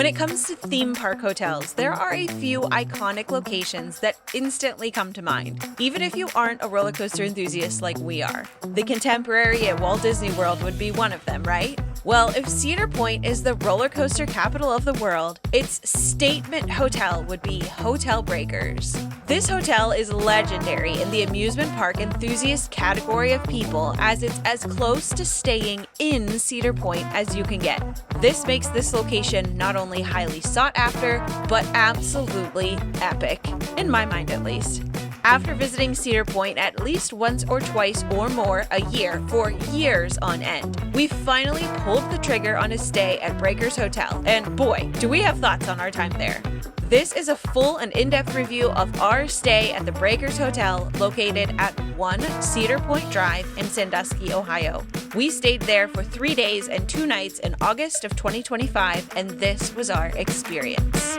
When it comes to theme park hotels, there are a few iconic locations that instantly come to mind, even if you aren't a roller coaster enthusiast like we are. The Contemporary at Walt Disney World would be one of them, right? Well, if Cedar Point is the roller coaster capital of the world, its statement hotel would be Hotel Breakers. This hotel is legendary in the amusement park enthusiast category of people, as it's as close to staying in Cedar Point as you can get. This makes this location not only highly sought after, but absolutely epic, in my mind at least. After visiting Cedar Point at least once or twice or more a year for years on end, we finally pulled the trigger on a stay at Breakers Hotel, and boy, do we have thoughts on our time there. This is a full and in-depth review of our stay at the Breakers Hotel located at 1 Cedar Point Drive in Sandusky, Ohio. We stayed there for 3 days and 2 nights in August of 2025, and this was our experience.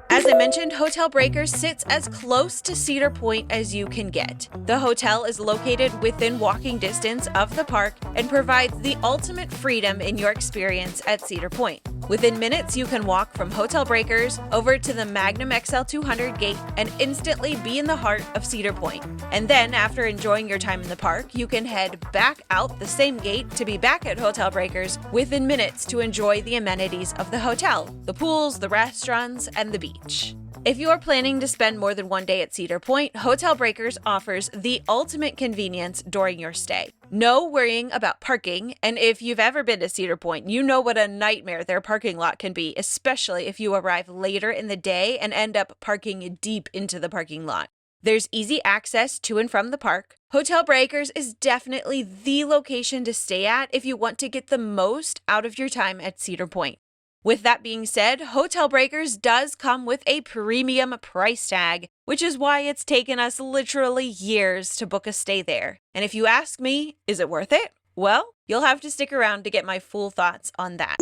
As I mentioned, Hotel Breakers sits as close to Cedar Point as you can get. The hotel is located within walking distance of the park and provides the ultimate freedom in your experience at Cedar Point. Within minutes, you can walk from Hotel Breakers over to the Magnum XL 200 gate and instantly be in the heart of Cedar Point. And then, after enjoying your time in the park, you can head back out the same gate to be back at Hotel Breakers within minutes to enjoy the amenities of the hotel, the pools, the restaurants, and the beach. If you are planning to spend more than 1 day at Cedar Point, Hotel Breakers offers the ultimate convenience during your stay. No worrying about parking, and if you've ever been to Cedar Point, you know what a nightmare their parking lot can be, especially if you arrive later in the day and end up parking deep into the parking lot. There's easy access to and from the park. Hotel Breakers is definitely the location to stay at if you want to get the most out of your time at Cedar Point. With that being said, Hotel Breakers does come with a premium price tag, which is why it's taken us literally years to book a stay there. And if you ask me, is it worth it? Well, you'll have to stick around to get my full thoughts on that.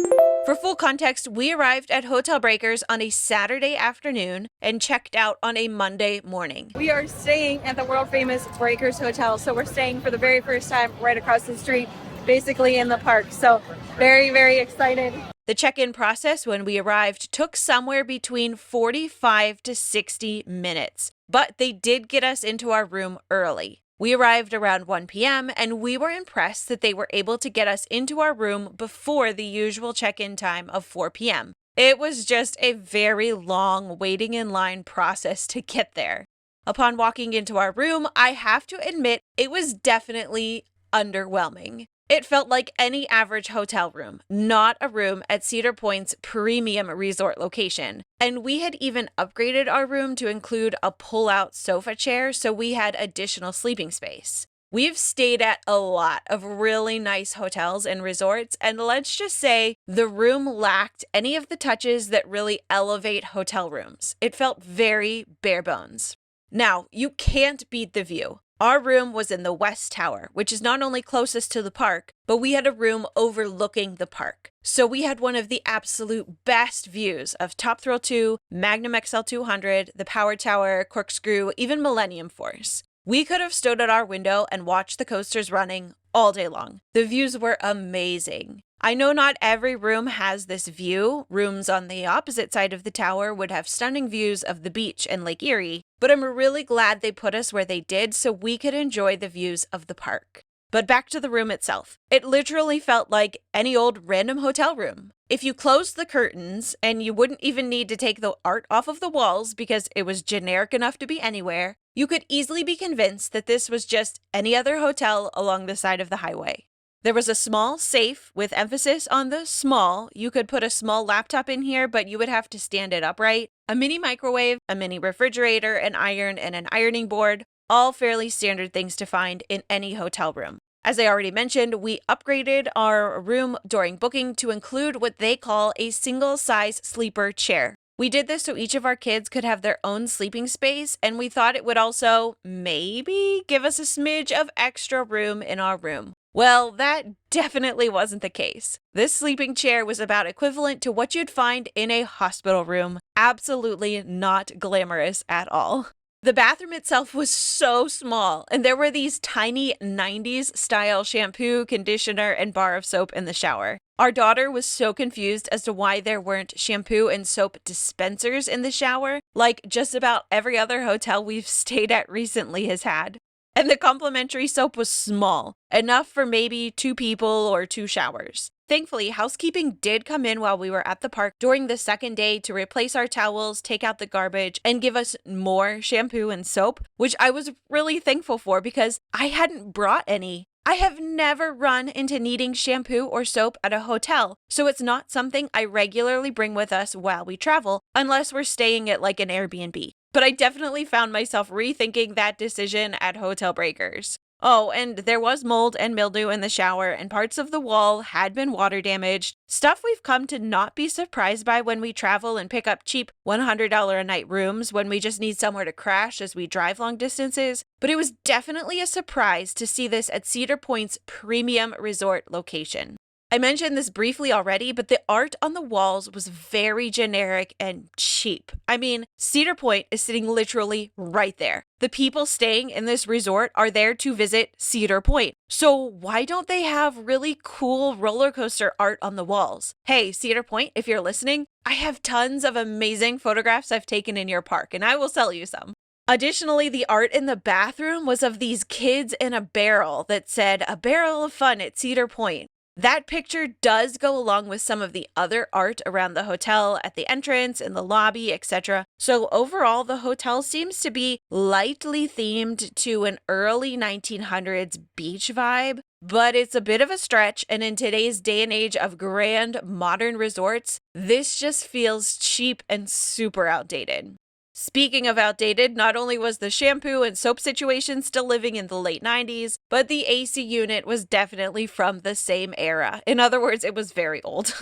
For full context, we arrived at Hotel Breakers on a Saturday afternoon and checked out on a Monday morning. We are staying at the world famous Breakers Hotel, so we're staying for the very first time right across the street, basically in the park. So very, very excited. The check-in process when we arrived took somewhere between 45 to 60 minutes, but they did get us into our room early. We arrived around 1 p.m. and we were impressed that they were able to get us into our room before the usual check-in time of 4 p.m. It was just a very long waiting in line process to get there. Upon walking into our room, I have to admit it was definitely underwhelming. It felt like any average hotel room, not a room at Cedar Point's premium resort location. And we had even upgraded our room to include a pull-out sofa chair, so we had additional sleeping space. We've stayed at a lot of really nice hotels and resorts, and let's just say the room lacked any of the touches that really elevate hotel rooms. It felt very bare bones. Now, you can't beat the view. Our room was in the West Tower, which is not only closest to the park, but we had a room overlooking the park. So we had one of the absolute best views of Top Thrill 2, Magnum XL 200, the Power Tower, Corkscrew, even Millennium Force. We could have stood at our window and watched the coasters running all day long. The views were amazing. I know not every room has this view. Rooms on the opposite side of the tower would have stunning views of the beach and Lake Erie, but I'm really glad they put us where they did so we could enjoy the views of the park. But back to the room itself. It literally felt like any old random hotel room. If you closed the curtains, and you wouldn't even need to take the art off of the walls because it was generic enough to be anywhere, you could easily be convinced that this was just any other hotel along the side of the highway. There was a small safe with emphasis on the small. You could put a small laptop in here, but you would have to stand it upright. A mini microwave, a mini refrigerator, an iron, and an ironing board. All fairly standard things to find in any hotel room. As I already mentioned, we upgraded our room during booking to include what they call a single-size sleeper chair. We did this so each of our kids could have their own sleeping space, and we thought it would also maybe give us a smidge of extra room in our room. Well, that definitely wasn't the case. This sleeping chair was about equivalent to what you'd find in a hospital room. Absolutely not glamorous at all. The bathroom itself was so small, and there were these tiny 90s style shampoo, conditioner, and bar of soap in the shower. Our daughter was so confused as to why there weren't shampoo and soap dispensers in the shower, like just about every other hotel we've stayed at recently has had. And the complimentary soap was small, enough for maybe 2 people or 2 showers. Thankfully, housekeeping did come in while we were at the park during the second day to replace our towels, take out the garbage, and give us more shampoo and soap, which I was really thankful for because I hadn't brought any. I have never run into needing shampoo or soap at a hotel, so it's not something I regularly bring with us while we travel, unless we're staying at like an Airbnb. But I definitely found myself rethinking that decision at Hotel Breakers. Oh, and there was mold and mildew in the shower, and parts of the wall had been water damaged. Stuff we've come to not be surprised by when we travel and pick up cheap $100 a night rooms when we just need somewhere to crash as we drive long distances. But it was definitely a surprise to see this at Cedar Point's premium resort location. I mentioned this briefly already, but the art on the walls was very generic and cheap. I mean, Cedar Point is sitting literally right there. The people staying in this resort are there to visit Cedar Point. So why don't they have really cool roller coaster art on the walls? Hey, Cedar Point, if you're listening, I have tons of amazing photographs I've taken in your park, and I will sell you some. Additionally, the art in the bathroom was of these kids in a barrel that said, "A barrel of fun at Cedar Point." That picture does go along with some of the other art around the hotel, at the entrance, in the lobby, etc. So overall, the hotel seems to be lightly themed to an early 1900s beach vibe, but it's a bit of a stretch, and in today's day and age of grand modern resorts, this just feels cheap and super outdated. Speaking of outdated, not only was the shampoo and soap situation still living in the late 90s, but the AC unit was definitely from the same era. In other words, it was very old.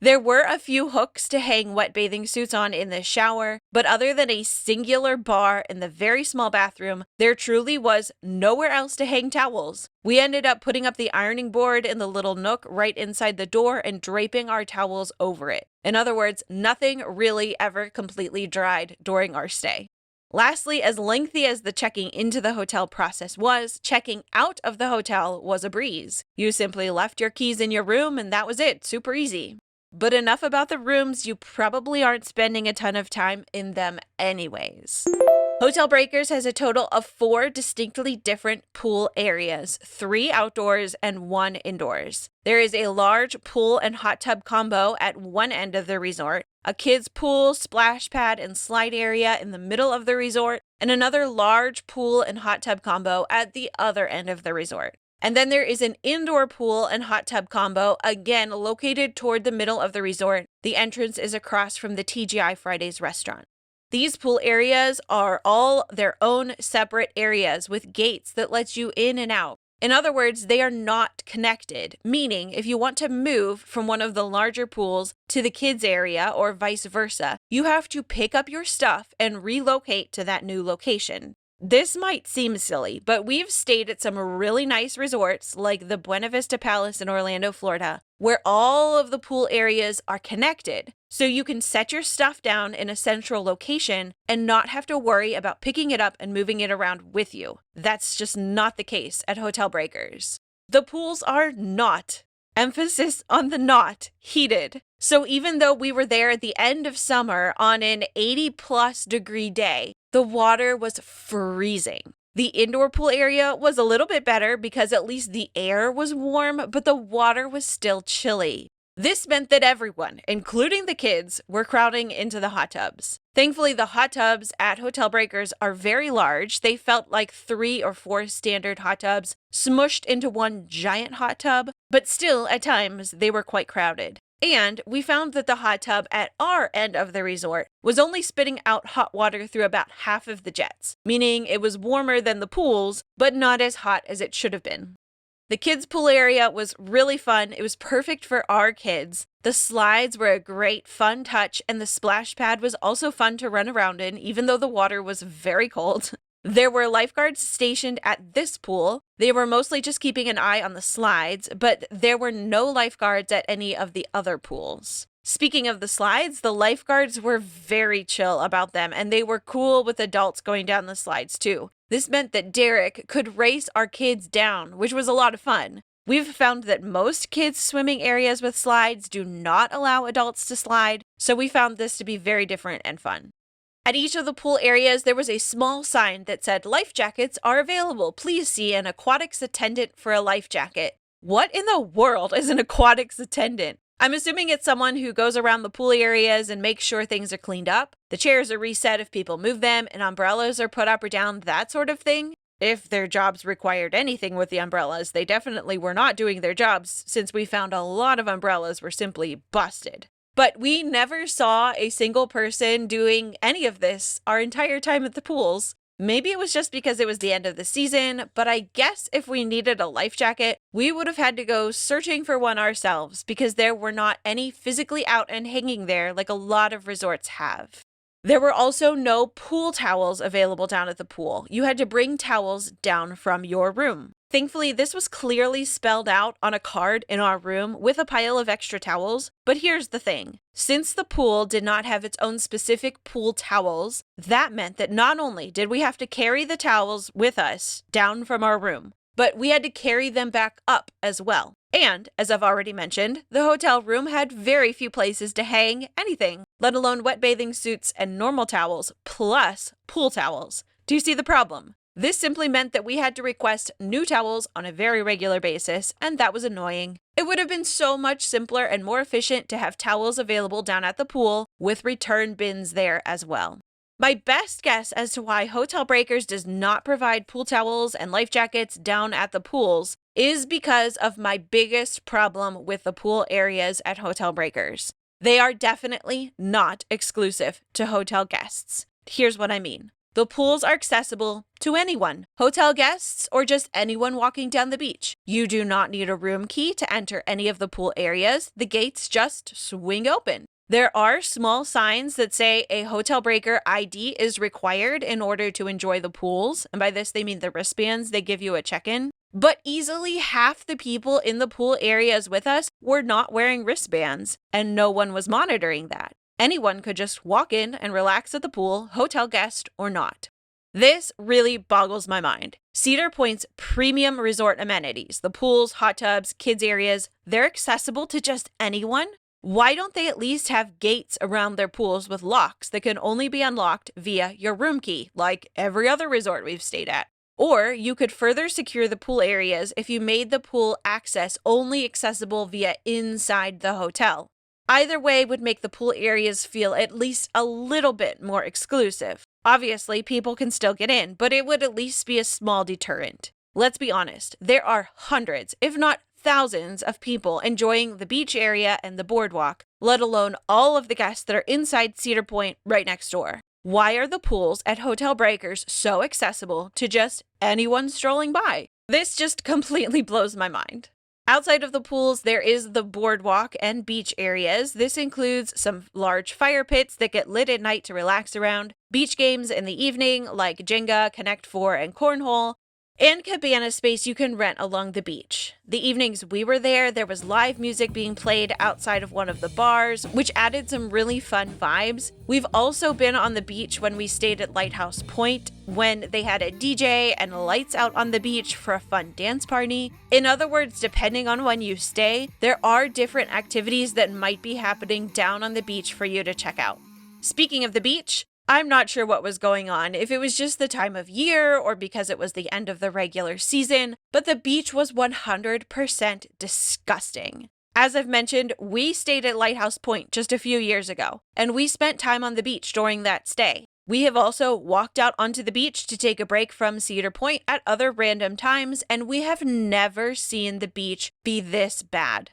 There were a few hooks to hang wet bathing suits on in the shower, but other than a singular bar in the very small bathroom, there truly was nowhere else to hang towels. We ended up putting up the ironing board in the little nook right inside the door and draping our towels over it. In other words, nothing really ever completely dried during our stay. Lastly, as lengthy as the checking into the hotel process was, checking out of the hotel was a breeze. You simply left your keys in your room and that was it, super easy. But enough about the rooms, you probably aren't spending a ton of time in them anyways. Hotel Breakers has a total of 4 distinctly different pool areas, 3 outdoors and 1 indoors. There is a large pool and hot tub combo at one end of the resort, a kids' pool, splash pad, and slide area in the middle of the resort, and another large pool and hot tub combo at the other end of the resort. And then there is an indoor pool and hot tub combo, again located toward the middle of the resort. The entrance is across from the TGI Fridays restaurant. These pool areas are all their own separate areas with gates that let you in and out. In other words, they are not connected, meaning if you want to move from one of the larger pools to the kids area or vice versa, you have to pick up your stuff and relocate to that new location. This might seem silly, but we've stayed at some really nice resorts like the Buena Vista Palace in Orlando, Florida, where all of the pool areas are connected. So you can set your stuff down in a central location and not have to worry about picking it up and moving it around with you. That's just not the case at Hotel Breakers. The pools are not, emphasis on the not, heated. So even though we were there at the end of summer on an 80+ degree day, the water was freezing. The indoor pool area was a little bit better because at least the air was warm, but the water was still chilly. This meant that everyone, including the kids, were crowding into the hot tubs. Thankfully, the hot tubs at Hotel Breakers are very large. They felt like 3 or 4 standard hot tubs smushed into one giant hot tub, but still, at times, they were quite crowded. And we found that the hot tub at our end of the resort was only spitting out hot water through about half of the jets, meaning it was warmer than the pools, but not as hot as it should have been. The kids' pool area was really fun. It was perfect for our kids. The slides were a great fun touch, and the splash pad was also fun to run around in, even though the water was very cold. There were lifeguards stationed at this pool. They were mostly just keeping an eye on the slides, but there were no lifeguards at any of the other pools. Speaking of the slides, the lifeguards were very chill about them, and they were cool with adults going down the slides too. This meant that Derek could race our kids down, which was a lot of fun. We've found that most kids' swimming areas with slides do not allow adults to slide, so we found this to be very different and fun. At each of the pool areas, there was a small sign that said, "Life jackets are available. Please see an aquatics attendant for a life jacket." What in the world is an aquatics attendant? I'm assuming it's someone who goes around the pool areas and makes sure things are cleaned up. The chairs are reset if people move them, and umbrellas are put up or down, that sort of thing. If their jobs required anything with the umbrellas, they definitely were not doing their jobs, since we found a lot of umbrellas were simply busted. But we never saw a single person doing any of this our entire time at the pools. Maybe it was just because it was the end of the season, but I guess if we needed a life jacket, we would have had to go searching for one ourselves because there were not any physically out and hanging there like a lot of resorts have. There were also no pool towels available down at the pool. You had to bring towels down from your room. Thankfully, this was clearly spelled out on a card in our room with a pile of extra towels. But here's the thing. Since the pool did not have its own specific pool towels, that meant that not only did we have to carry the towels with us down from our room, but we had to carry them back up as well. And, as I've already mentioned, the hotel room had very few places to hang anything, let alone wet bathing suits and normal towels, plus pool towels. Do you see the problem? This simply meant that we had to request new towels on a very regular basis, and that was annoying. It would have been so much simpler and more efficient to have towels available down at the pool with return bins there as well. My best guess as to why Hotel Breakers does not provide pool towels and life jackets down at the pools is because of my biggest problem with the pool areas at Hotel Breakers. They are definitely not exclusive to hotel guests. Here's what I mean. The pools are accessible to anyone, hotel guests or just anyone walking down the beach. You do not need a room key to enter any of the pool areas. The gates just swing open. There are small signs that say a Hotel Breaker ID is required in order to enjoy the pools, and by this they mean the wristbands they give you at check-in. But easily half the people in the pool areas with us were not wearing wristbands, and no one was monitoring that. Anyone could just walk in and relax at the pool, hotel guest or not. This really boggles my mind. Cedar Point's premium resort amenities, the pools, hot tubs, kids areas, they're accessible to just anyone? Why don't they at least have gates around their pools with locks that can only be unlocked via your room key, like every other resort we've stayed at? Or you could further secure the pool areas if you made the pool access only accessible via inside the hotel. Either way would make the pool areas feel at least a little bit more exclusive. Obviously, people can still get in, but it would at least be a small deterrent. Let's be honest, there are hundreds, if not thousands, of people enjoying the beach area and the boardwalk, let alone all of the guests that are inside Cedar Point right next door. Why are the pools at Hotel Breakers so accessible to just anyone strolling by? This just completely blows my mind. Outside of the pools, there is the boardwalk and beach areas. This includes some large fire pits that get lit at night to relax around, beach games in the evening like Jenga, Connect 4, and Cornhole, and cabana space you can rent along the beach. The evenings we were there was live music being played outside of one of the bars, which added some really fun vibes. We've also been on the beach when we stayed at Lighthouse Point, when they had a DJ and lights out on the beach for a fun dance party. In other words, depending on when you stay, there are different activities that might be happening down on the beach for you to check out. Speaking of the beach, I'm not sure what was going on, if it was just the time of year or because it was the end of the regular season, but the beach was 100% disgusting. As I've mentioned, we stayed at Lighthouse Point just a few years ago, and we spent time on the beach during that stay. We have also walked out onto the beach to take a break from Cedar Point at other random times, and we have never seen the beach be this bad.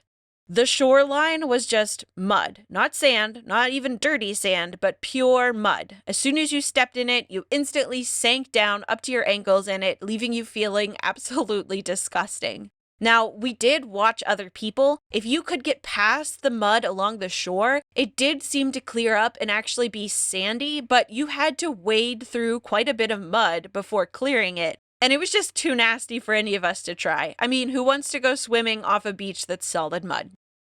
The shoreline was just mud, not sand, not even dirty sand, but pure mud. As soon as you stepped in it, you instantly sank down up to your ankles in it, leaving you feeling absolutely disgusting. Now, we did watch other people. If you could get past the mud along the shore, it did seem to clear up and actually be sandy, but you had to wade through quite a bit of mud before clearing it. And it was just too nasty for any of us to try. I mean, who wants to go swimming off a beach that's solid mud?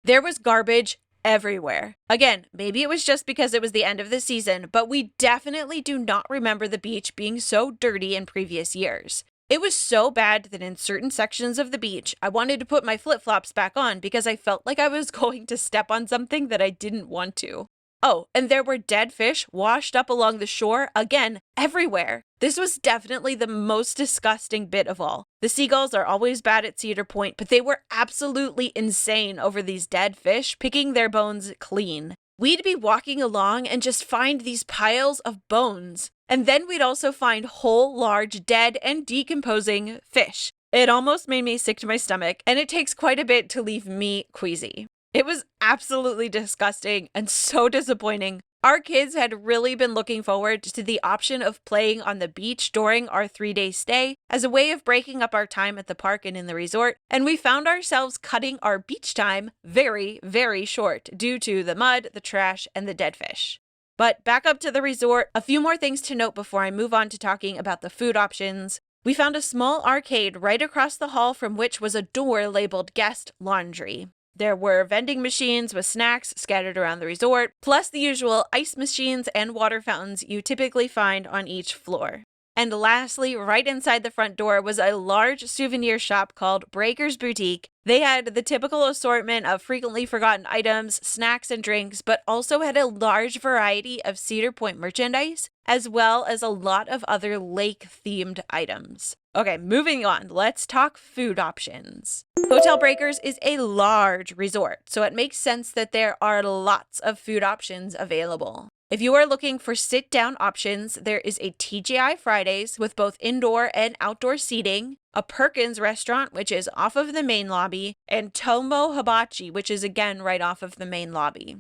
There was garbage everywhere. Again, maybe it was just because it was the end of the season, but we definitely do not remember the beach being so dirty in previous years. It was so bad that in certain sections of the beach, I wanted to put my flip-flops back on because I felt like I was going to step on something that I didn't want to. Oh, and there were dead fish washed up along the shore, again, everywhere. This was definitely the most disgusting bit of all. The seagulls are always bad at Cedar Point, but they were absolutely insane over these dead fish, picking their bones clean. We'd be walking along and just find these piles of bones. And then we'd also find whole, large, dead and decomposing fish. It almost made me sick to my stomach, and it takes quite a bit to leave me queasy. It was absolutely disgusting and so disappointing. Our kids had really been looking forward to the option of playing on the beach during our 3-day stay as a way of breaking up our time at the park and in the resort, and we found ourselves cutting our beach time very, very short due to the mud, the trash, and the dead fish. But back up to the resort, a few more things to note before I move on to talking about the food options. We found a small arcade right across the hall from which was a door labeled Guest Laundry. There were vending machines with snacks scattered around the resort, plus the usual ice machines and water fountains you typically find on each floor. And lastly, right inside the front door was a large souvenir shop called Breaker's Boutique. They had the typical assortment of frequently forgotten items, snacks, and drinks, but also had a large variety of Cedar Point merchandise, as well as a lot of other lake-themed items. Okay, moving on, let's talk food options. Hotel Breakers is a large resort, so it makes sense that there are lots of food options available. If you are looking for sit-down options, there is a TGI Fridays with both indoor and outdoor seating, a Perkins restaurant, which is off of the main lobby, and Tomo Hibachi, which is again right off of the main lobby.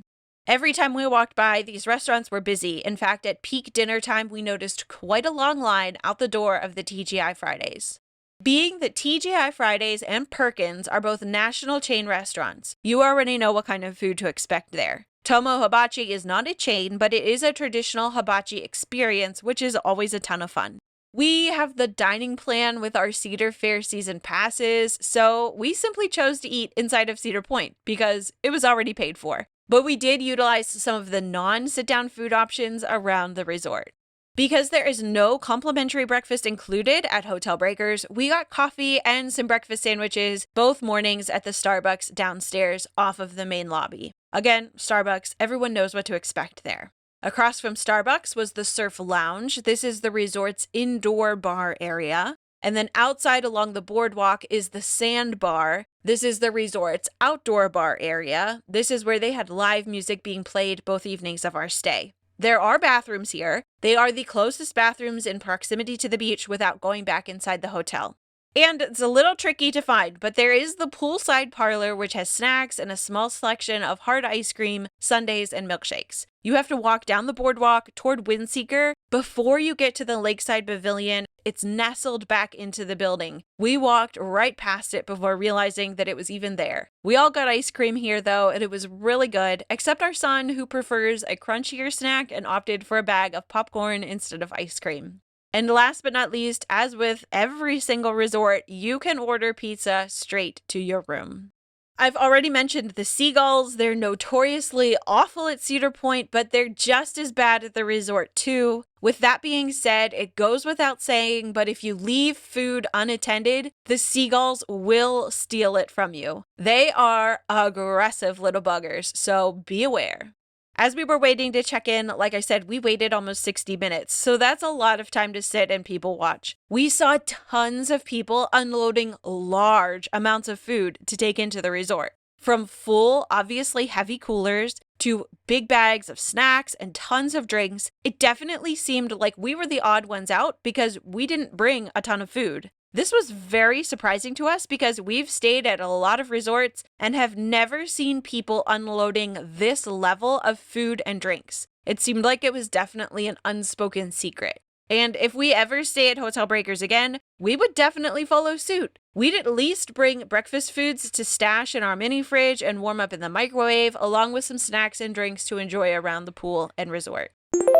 Every time we walked by, these restaurants were busy. In fact, at peak dinner time, we noticed quite a long line out the door of the TGI Fridays. Being that TGI Fridays and Perkins are both national chain restaurants, you already know what kind of food to expect there. Tomo Hibachi is not a chain, but it is a traditional hibachi experience, which is always a ton of fun. We have the dining plan with our Cedar Fair season passes, so we simply chose to eat inside of Cedar Point because it was already paid for. But we did utilize some of the non-sit-down food options around the resort. Because there is no complimentary breakfast included at Hotel Breakers, we got coffee and some breakfast sandwiches both mornings at the Starbucks downstairs off of the main lobby. Again, Starbucks, everyone knows what to expect there. Across from Starbucks was the Surf Lounge. This is the resort's indoor bar area. And then outside along the boardwalk is the Sand Bar. This is the resort's outdoor bar area. This is where they had live music being played both evenings of our stay. There are bathrooms here. They are the closest bathrooms in proximity to the beach without going back inside the hotel. And it's a little tricky to find, but there is the poolside parlor, which has snacks and a small selection of hard ice cream, sundaes, and milkshakes. You have to walk down the boardwalk toward Windseeker before you get to the Lakeside Pavilion. It's nestled back into the building. We walked right past it before realizing that it was even there. We all got ice cream here, though, and it was really good, except our son, who prefers a crunchier snack and opted for a bag of popcorn instead of ice cream. And last but not least, as with every single resort, you can order pizza straight to your room. I've already mentioned the seagulls. They're notoriously awful at Cedar Point, but they're just as bad at the resort too. With that being said, it goes without saying, but if you leave food unattended, the seagulls will steal it from you. They are aggressive little buggers, so be aware. As we were waiting to check in, like I said, we waited almost 60 minutes, so that's a lot of time to sit and people watch. We saw tons of people unloading large amounts of food to take into the resort. From full, obviously heavy coolers to big bags of snacks and tons of drinks, it definitely seemed like we were the odd ones out because we didn't bring a ton of food. This was very surprising to us because we've stayed at a lot of resorts and have never seen people unloading this level of food and drinks. It seemed like it was definitely an unspoken secret. And if we ever stay at Hotel Breakers again, we would definitely follow suit. We'd at least bring breakfast foods to stash in our mini fridge and warm up in the microwave, along with some snacks and drinks to enjoy around the pool and resort.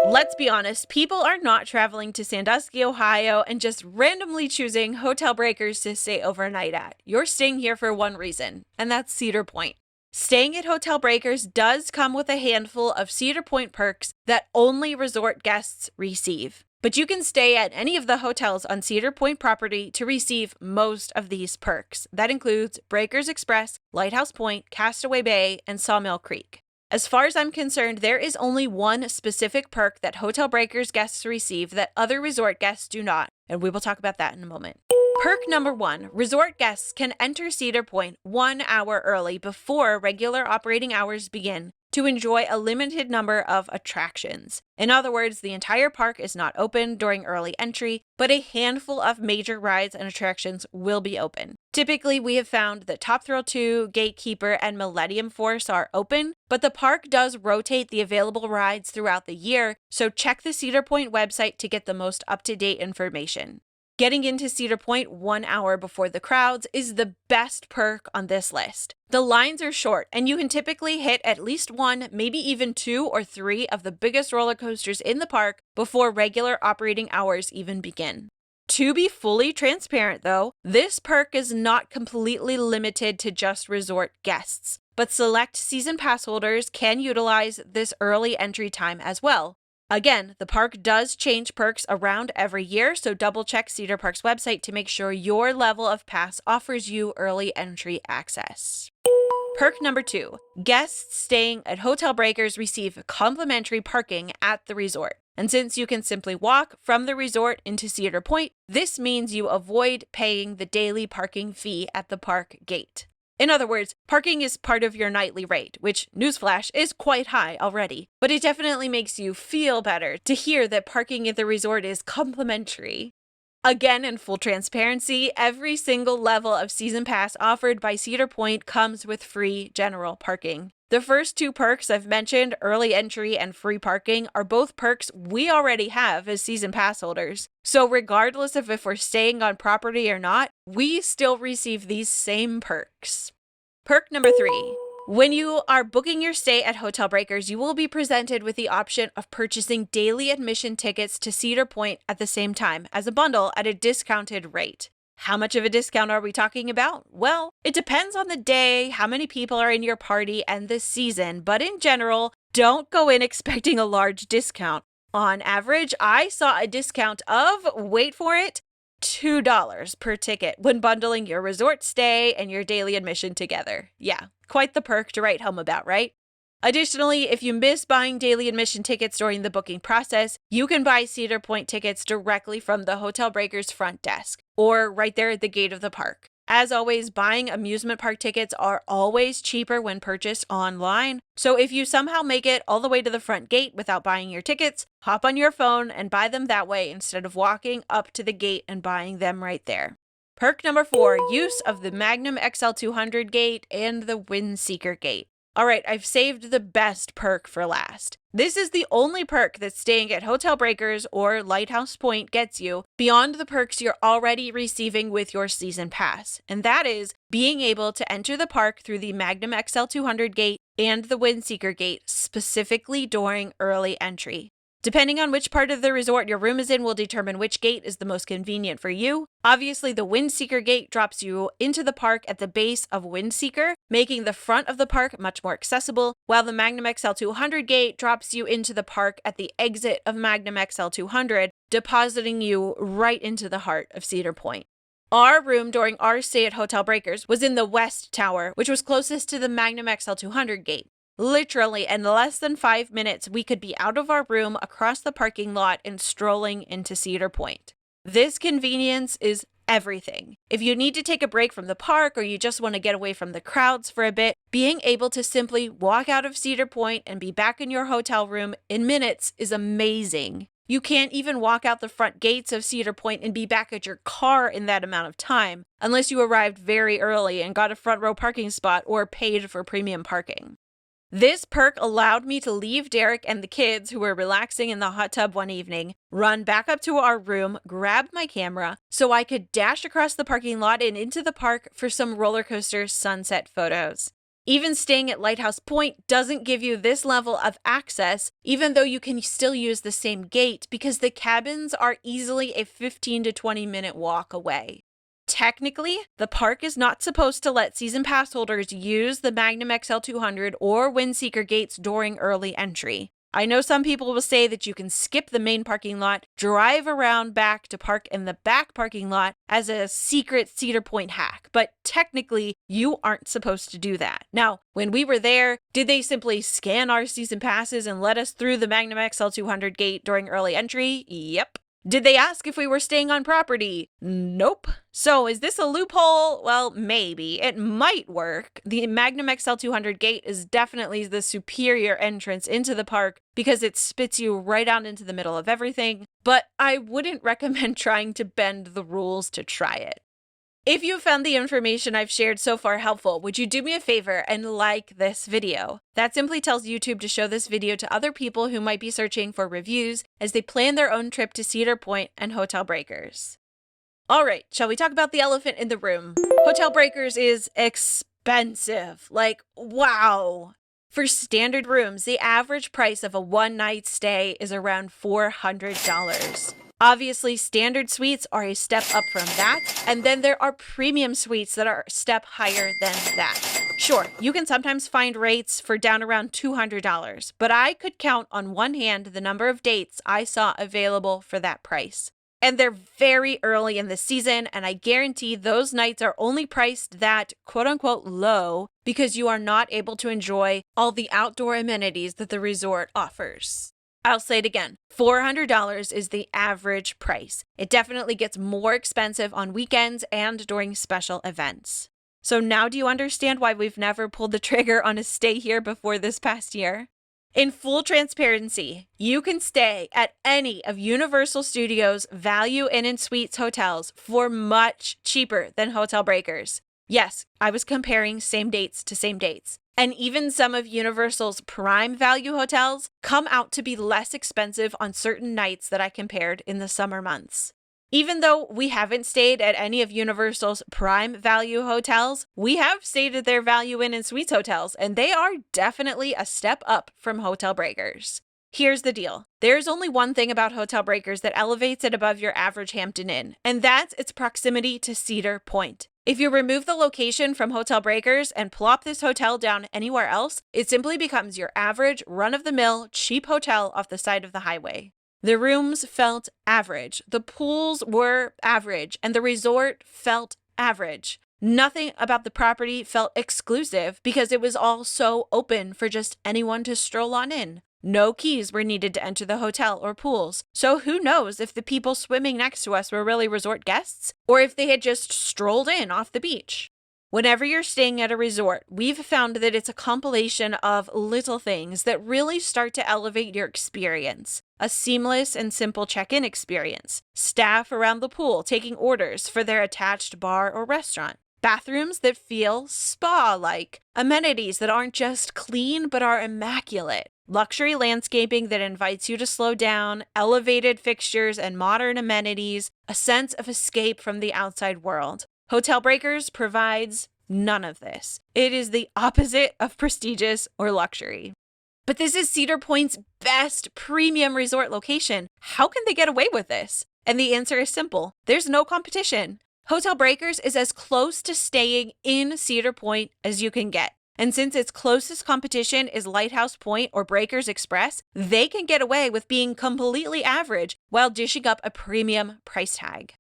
Let's be honest, people are not traveling to Sandusky, Ohio, and just randomly choosing Hotel Breakers to stay overnight at. You're staying here for one reason, and that's Cedar Point. Staying at Hotel Breakers does come with a handful of Cedar Point perks that only resort guests receive. But you can stay at any of the hotels on Cedar Point property to receive most of these perks. That includes Breakers Express, Lighthouse Point, Castaway Bay, and Sawmill Creek. As far as I'm concerned, there is only one specific perk that Hotel Breakers guests receive that other resort guests do not, and we will talk about that in a moment. Perk number 1, resort guests can enter Cedar Point 1 hour early before regular operating hours begin to enjoy a limited number of attractions. In other words, the entire park is not open during early entry, but a handful of major rides and attractions will be open. Typically, we have found that Top Thrill 2, Gatekeeper, and Millennium Force are open, but the park does rotate the available rides throughout the year, so check the Cedar Point website to get the most up-to-date information. Getting into Cedar Point 1 hour before the crowds is the best perk on this list. The lines are short, and you can typically hit at least 1, maybe even 2 or 3 of the biggest roller coasters in the park before regular operating hours even begin. To be fully transparent, though, this perk is not completely limited to just resort guests, but select season pass holders can utilize this early entry time as well. Again, the park does change perks around every year, so double check Cedar Park's website to make sure your level of pass offers you early entry access. Perk number 2, guests staying at Hotel Breakers receive complimentary parking at the resort. And since you can simply walk from the resort into Cedar Point, this means you avoid paying the daily parking fee at the park gate. In other words, parking is part of your nightly rate, which, newsflash, is quite high already. But it definitely makes you feel better to hear that parking at the resort is complimentary. Again, in full transparency, every single level of season pass offered by Cedar Point comes with free general parking. The first 2 perks I've mentioned, early entry and free parking, are both perks we already have as season pass holders. So regardless of if we're staying on property or not, we still receive these same perks. Perk number 3. When you are booking your stay at Hotel Breakers, you will be presented with the option of purchasing daily admission tickets to Cedar Point at the same time as a bundle at a discounted rate. How much of a discount are we talking about? Well, it depends on the day, how many people are in your party, and the season, but in general, don't go in expecting a large discount. On average, I saw a discount of, wait for it, $2 per ticket when bundling your resort stay and your daily admission together. Yeah, quite the perk to write home about, right? Additionally, if you miss buying daily admission tickets during the booking process, you can buy Cedar Point tickets directly from the Hotel Breakers front desk or right there at the gate of the park. As always, buying amusement park tickets are always cheaper when purchased online. So if you somehow make it all the way to the front gate without buying your tickets, hop on your phone and buy them that way instead of walking up to the gate and buying them right there. Perk number 4, use of the Magnum XL200 gate and the Windseeker gate. All right, I've saved the best perk for last. This is the only perk that staying at Hotel Breakers or Lighthouse Point gets you beyond the perks you're already receiving with your season pass, and that is being able to enter the park through the Magnum XL200 gate and the Windseeker gate specifically during early entry. Depending on which part of the resort your room is in will determine which gate is the most convenient for you. Obviously, the Windseeker gate drops you into the park at the base of Windseeker, making the front of the park much more accessible, while the Magnum XL200 gate drops you into the park at the exit of Magnum XL200, depositing you right into the heart of Cedar Point. Our room during our stay at Hotel Breakers was in the West Tower, which was closest to the Magnum XL200 gate. Literally, in less than 5 minutes, we could be out of our room across the parking lot and strolling into Cedar Point. This convenience is everything. If you need to take a break from the park or you just want to get away from the crowds for a bit, being able to simply walk out of Cedar Point and be back in your hotel room in minutes is amazing. You can't even walk out the front gates of Cedar Point and be back at your car in that amount of time, unless you arrived very early and got a front row parking spot or paid for premium parking. This perk allowed me to leave Derek and the kids who were relaxing in the hot tub one evening, run back up to our room, grab my camera, so I could dash across the parking lot and into the park for some roller coaster sunset photos. Even staying at Lighthouse Point doesn't give you this level of access, even though you can still use the same gate because the cabins are easily a 15 to 20 minute walk away. Technically, the park is not supposed to let season pass holders use the Magnum XL 200 or Windseeker gates during early entry. I know some people will say that you can skip the main parking lot, drive around back to park in the back parking lot as a secret Cedar Point hack, but technically you aren't supposed to do that. Now, when we were there, did they simply scan our season passes and let us through the Magnum XL 200 gate during early entry? Yep. Did they ask if we were staying on property? Nope. So is this a loophole? Well, maybe. It might work. The Magnum XL 200 gate is definitely the superior entrance into the park because it spits you right out into the middle of everything, but I wouldn't recommend trying to bend the rules to try it. If you found the information I've shared so far helpful, would you do me a favor and like this video? That simply tells YouTube to show this video to other people who might be searching for reviews as they plan their own trip to Cedar Point and Hotel Breakers. All right, shall we talk about the elephant in the room? Hotel Breakers is expensive. Like, wow. For standard rooms, the average price of a one-night stay is around $400. Obviously, standard suites are a step up from that, and then there are premium suites that are a step higher than that. Sure, you can sometimes find rates for down around $200, but I could count on one hand the number of dates I saw available for that price. And they're very early in the season, and I guarantee those nights are only priced that quote-unquote low because you are not able to enjoy all the outdoor amenities that the resort offers. I'll say it again, $400 is the average price. It definitely gets more expensive on weekends and during special events. So now do you understand why we've never pulled the trigger on a stay here before this past year? In full transparency, you can stay at any of Universal Studios' Value Inn & Suites hotels for much cheaper than Hotel Breakers. Yes, I was comparing same dates to same dates. And even some of Universal's prime value hotels come out to be less expensive on certain nights that I compared in the summer months. Even though we haven't stayed at any of Universal's prime value hotels, we have stayed at their Value Inn & Suites hotels, and they are definitely a step up from Hotel Breakers. Here's the deal. There's only one thing about Hotel Breakers that elevates it above your average Hampton Inn, and that's its proximity to Cedar Point. If you remove the location from Hotel Breakers and plop this hotel down anywhere else, it simply becomes your average, run-of-the-mill, cheap hotel off the side of the highway. The rooms felt average, the pools were average, and the resort felt average. Nothing about the property felt exclusive because it was all so open for just anyone to stroll on in. No keys were needed to enter the hotel or pools, so who knows if the people swimming next to us were really resort guests or if they had just strolled in off the beach. Whenever you're staying at a resort, we've found that it's a compilation of little things that really start to elevate your experience. A seamless and simple check-in experience, staff around the pool taking orders for their attached bar or restaurant, bathrooms that feel spa-like, amenities that aren't just clean but are immaculate, luxury landscaping that invites you to slow down, elevated fixtures and modern amenities, a sense of escape from the outside world. Hotel Breakers provides none of this. It is the opposite of prestigious or luxury. But this is Cedar Point's best premium resort location. How can they get away with this? And the answer is simple. There's no competition. Hotel Breakers is as close to staying in Cedar Point as you can get. And since its closest competition is Lighthouse Point or Breakers Express, they can get away with being completely average while dishing up a premium price tag.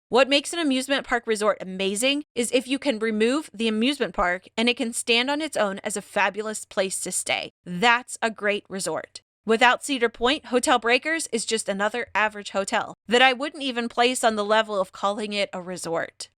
What makes an amusement park resort amazing is if you can remove the amusement park and it can stand on its own as a fabulous place to stay. That's a great resort. Without Cedar Point, Hotel Breakers is just another average hotel that I wouldn't even place on the level of calling it a resort.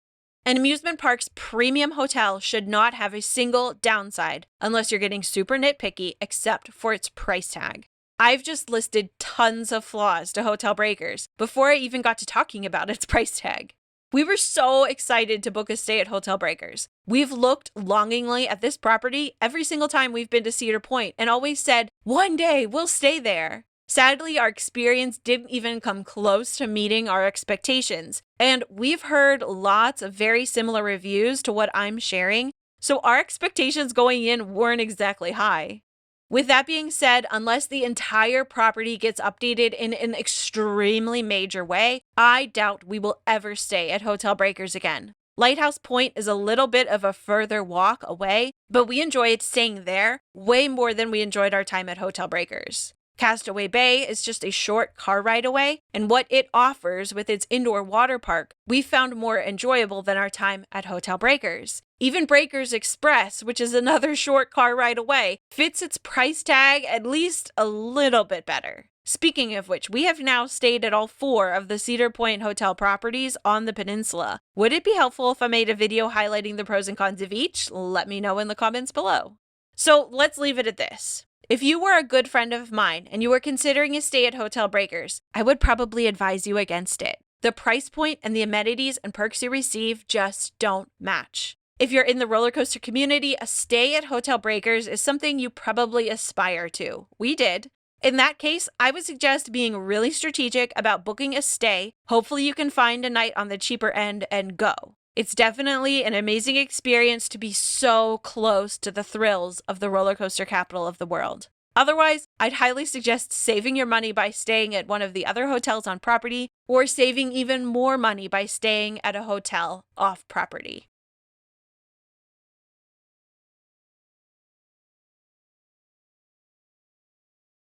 An amusement park's premium hotel should not have a single downside unless you're getting super nitpicky except for its price tag. I've just listed tons of flaws to Hotel Breakers before I even got to talking about its price tag. We were so excited to book a stay at Hotel Breakers. We've looked longingly at this property every single time we've been to Cedar Point and always said, one day we'll stay there. Sadly, our experience didn't even come close to meeting our expectations, and we've heard lots of very similar reviews to what I'm sharing, so our expectations going in weren't exactly high. With that being said, unless the entire property gets updated in an extremely major way, I doubt we will ever stay at Hotel Breakers again. Lighthouse Point is a little bit of a further walk away, but we enjoyed staying there way more than we enjoyed our time at Hotel Breakers. Castaway Bay is just a short car ride away, and what it offers with its indoor water park, we found more enjoyable than our time at Hotel Breakers. Even Breakers Express, which is another short car ride away, fits its price tag at least a little bit better. Speaking of which, we have now stayed at all 4 of the Cedar Point hotel properties on the peninsula. Would it be helpful if I made a video highlighting the pros and cons of each? Let me know in the comments below. So let's leave it at this. If you were a good friend of mine and you were considering a stay at Hotel Breakers, I would probably advise you against it. The price point and the amenities and perks you receive just don't match. If you're in the roller coaster community, a stay at Hotel Breakers is something you probably aspire to. We did. In that case, I would suggest being really strategic about booking a stay. Hopefully you can find a night on the cheaper end and go. It's definitely an amazing experience to be so close to the thrills of the roller coaster capital of the world. Otherwise, I'd highly suggest saving your money by staying at one of the other hotels on property, or saving even more money by staying at a hotel off property.